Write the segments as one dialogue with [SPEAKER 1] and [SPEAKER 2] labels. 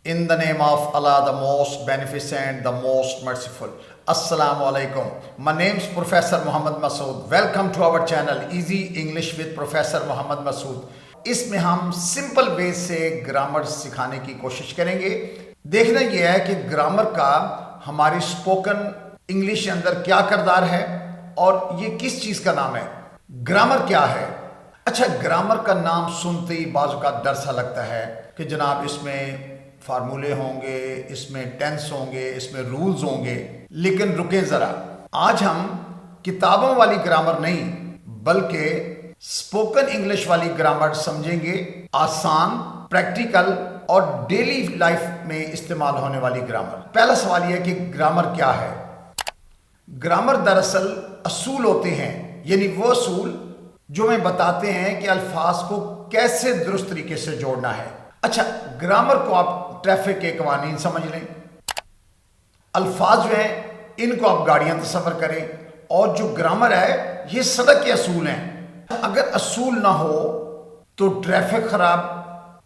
[SPEAKER 1] In the name of Allah, the most beneficent, the most merciful. Assalamu alaikum. My name is Professor Muhammad Masood. Welcome to our channel Easy English with Professor Muhammad Masood. इसमें हम simple way से grammar सिखाने की कोशिश करेंगे। देखना यह है कि ग्रामर का हमारी स्पोकन इंग्लिश के अंदर क्या किरदार है और ये किस चीज़ का नाम है। ग्रामर क्या है? अच्छा, ग्रामर का नाम सुनते ही बाजू का डर सा लगता है कि जनाब इसमें फार्मूले होंगे, इसमें टेंस होंगे, इसमें रूल्स होंगे। लेकिन रुकें ज़रा, आज हम किताबों वाली ग्रामर नहीं बल्कि स्पोकन इंग्लिश वाली ग्रामर समझेंगे। आसान, प्रैक्टिकल और डेली लाइफ में इस्तेमाल होने वाली ग्रामर। पहला सवाल यह है कि ग्रामर क्या है। ग्रामर दरअसल असूल होते हैं, यानी वो असूल जो हमें बताते हैं कि अल्फाज को कैसे दुरुस्त तरीके से जोड़ना है। अच्छा, ग्रामर को आप ट्रैफिक के कवानीन समझ लें। अल्फाज जो हैं इनको आप गाड़ियां तस्वर करें, और जो ग्रामर है ये सड़क के असूल हैं। अगर असूल ना हो तो ट्रैफिक खराब,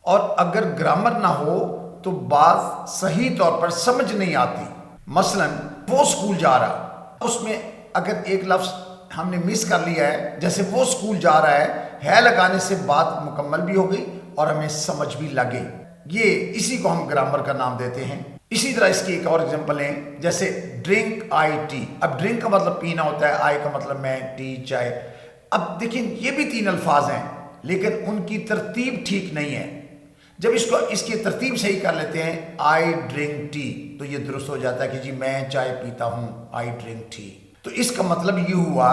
[SPEAKER 1] और अगर ग्रामर ना हो तो बात सही तौर पर समझ नहीं आती। मसलन वो स्कूल जा रहा, उसमें अगर एक लफ्ज़ हमने मिस कर लिया है, जैसे वो स्कूल जा रहा है लगाने से बात मुकम्मल भी हो गई और हमें समझ भी लगे। ये इसी को हम ग्रामर का नाम देते हैं। इसी तरह इसकी एक और एग्जांपल है, जैसे ड्रिंक आई टी। अब ड्रिंक का मतलब पीना होता है, आई का मतलब मैं, टी चाय। अब देखिए ये भी तीन अल्फाज हैं लेकिन उनकी तरतीब ठीक नहीं है। जब इसकी तरतीब सही कर लेते हैं, आई ड्रिंक टी, तो ये दुरुस्त हो जाता है कि जी मैं चाय पीता हूं, आई ड्रिंक टी। तो इसका मतलब ये हुआ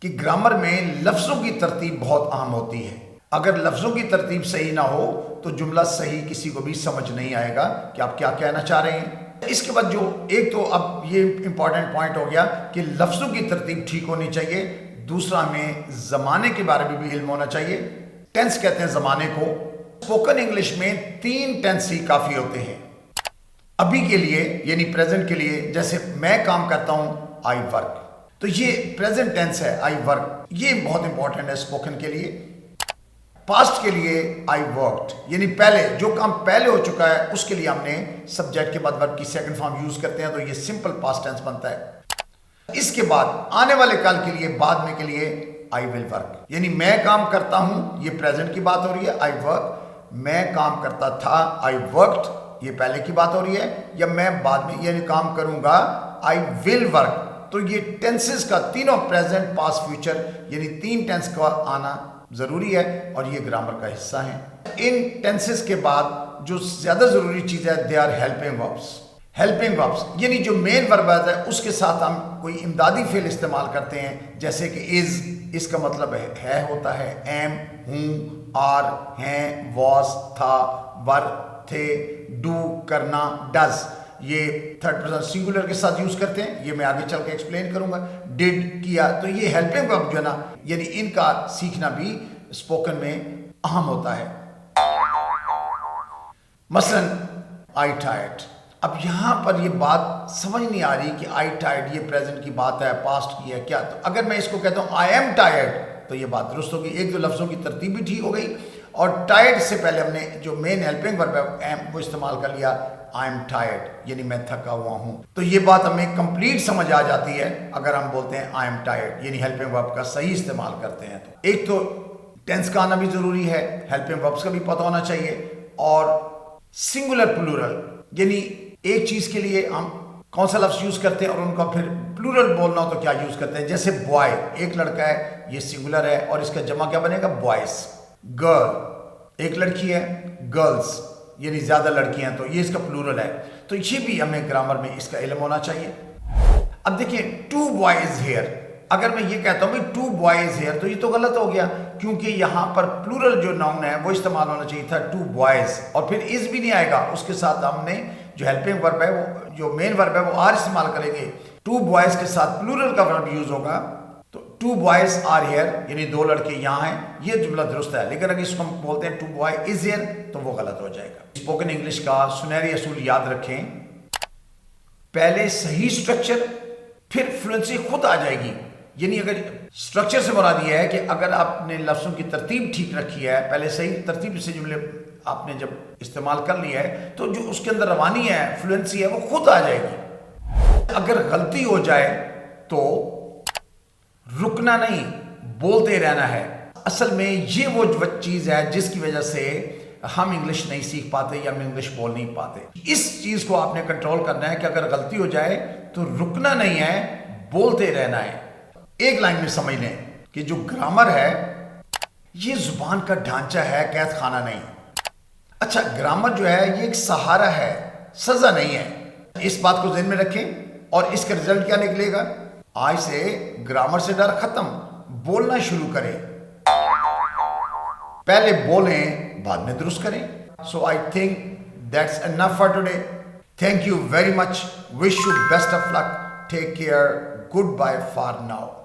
[SPEAKER 1] कि ग्रामर में लफ्ज़ों की तरतीब बहुत अहम होती है। अगर लफ्ज़ों की तरतीब सही ना हो तो जुमला सही किसी को भी समझ नहीं आएगा कि आप क्या कहना चाह रहे हैं। इसके बाद जो एक तो अब ये इंपॉर्टेंट पॉइंट हो गया कि लफ्ज़ों की तरतीब ठीक होनी चाहिए। दूसरा, हमें ज़माने के बारे में भी इल्म होना चाहिए। टेंस कहते हैं ज़माने को। स्पोकन इंग्लिश में 3 टेंस ही काफ़ी होते हैं। अभी के लिए यानी प्रेजेंट के लिए, जैसे मैं काम करता हूँ, आई वर्क, तो ये प्रेजेंट टेंस है, आई वर्क। ये बहुत इंपॉर्टेंट है स्पोकन के लिए। पास्ट के लिए आई वर्कड, यानी पहले जो काम पहले हो चुका है उसके लिए हमने सब्जेक्ट के बाद वर्ब की सेकंड फॉर्म यूज करते हैं, तो ये सिंपल पास्ट टेंस बनता है। इसके बाद आने वाले काल के लिए, बाद में के लिए आई विल वर्क, यानी मैं काम करता हूं, ये प्रेजेंट की बात हो रही है, आई वर्क। मैं काम करता था, आई वर्कड, ये पहले की बात हो रही है। या मैं बाद में यानी काम करूंगा, आई विल वर्क। तो ये टेंसेस का तीनों प्रेजेंट, पास्ट, फ्यूचर, यानी 3 टेंस का आना ज़रूरी है और ये ग्रामर का हिस्सा है। इन टेंसेस के बाद जो ज़्यादा ज़रूरी चीज़ है, they are helping verbs. Helping verbs यानी जो मेन वर्ब है उसके साथ हम कोई इमदादी फेल इस्तेमाल करते हैं, जैसे कि इज़, इसका मतलब है होता है, एम, हूँ, आर, हैं, वॉज, था, वर, थे, डू, करना, डज, ये थर्ड पर्सन सिंगुलर के साथ यूज करते हैं। ये मैं आगे चल के एक्सप्लेन करूंगा। डिड, किया, तो ये हेल्पिंग वर्ब जो है ना, यानी इनका सीखना भी स्पोकन में अहम होता है। मसलन आई टायर्ड। अब यहां पर ये बात समझ नहीं आ रही कि आई टायर्ड ये प्रेजेंट की बात है, पास्ट की है क्या। तो अगर मैं इसको कहता हूं आई एम टायर्ड तो ये बात दुरुस्त होगी। एक दो लफ्जों की तरतीब भी ठीक हो गई, और टायर्ड से पहले हमने जो मेन हेल्पिंग वर्ब है एम वो इस्तेमाल कर लिया, आई एम टायर्ड, यानी मैं थका हुआ हूं। तो ये बात हमें कंप्लीट समझ आ जाती है अगर हम बोलते हैं आई एम टायर्ड, यानी हेल्पिंग वर्ब का सही इस्तेमाल करते हैं। तो एक तो टेंस का आना भी जरूरी है, हेल्पिंग वर्ब्स का भी पता होना चाहिए, और सिंगुलर प्लूरल, यानी एक चीज के लिए हम कौन सा लफ्ज यूज करते हैं और उनका फिर प्लूरल बोलना हो तो क्या यूज करते हैं। जैसे बॉय, एक लड़का है, ये सिंगुलर है और इसका जमा क्या बनेगा, बॉयज। गर्ल, एक लड़की है, गर्ल्स, यानी ज्यादा लड़कियां हैं, तो ये इसका प्लूरल है। तो ये भी हमें ग्रामर में इसका इल्म होना चाहिए। अब देखिए, 2 बॉयज हेयर, अगर मैं ये कहता हूं भाई 2 बॉयज हेयर, तो ये तो गलत हो गया, क्योंकि यहां पर प्लूरल जो नाउन है वो इस्तेमाल होना चाहिए था 2 बॉयज, और फिर इज भी नहीं आएगा। उसके साथ हमने जो हेल्पिंग वर्ब है वो, जो मेन वर्ब है वो आर इस्तेमाल करेंगे। 2 बॉयज के साथ प्लूरल का वर्ब यूज होगा, तो 2 बॉयज आर हेयर, यानी 2 लड़के यहाँ हैं, ये जुमला दुरुस्त है। लेकिन अगर इसको हम बोलते हैं 2 बॉय इज हेयर तो वो गलत हो जाएगा। स्पोकन इंग्लिश का सुनहरी असूल याद रखें, पहले सही स्ट्रक्चर, फिर फ्लुएंसी खुद आ जाएगी। यानी अगर اسٹرکچر سے مراد یہ ہے کہ اگر آپ نے لفظوں کی ترتیب ٹھیک رکھی ہے، پہلے صحیح ترتیب سے جملے آپ نے جب استعمال کر لیا ہے تو جو اس کے اندر روانی ہے، فلوئنسی ہے، وہ خود آ جائے گی۔ اگر غلطی ہو جائے تو رکنا نہیں، بولتے رہنا ہے۔ اصل میں یہ وہ چیز ہے جس کی وجہ سے ہم انگلش نہیں سیکھ پاتے یا ہم انگلش بول نہیں پاتے۔ اس چیز کو آپ نے کنٹرول کرنا ہے کہ اگر غلطی ہو جائے تو رکنا نہیں ہے، بولتے رہنا ہے۔ ایک لائن میں سمجھ لیں کہ جو گرامر ہے یہ زبان کا ڈھانچہ ہے، قید خانہ نہیں۔ اچھا، گرامر جو ہے یہ ایک سہارا ہے، سزا نہیں ہے۔ اس بات کو ذہن میں رکھیں اور اس کا رزلٹ کیا نکلے گا؟ آج سے گرامر سے ڈر ختم، بولنا شروع کریں۔ پہلے بولیں، بعد میں درست کریں۔ So I think that's enough for today. Thank you very much. Wish you best of luck. Take care. Goodbye for now.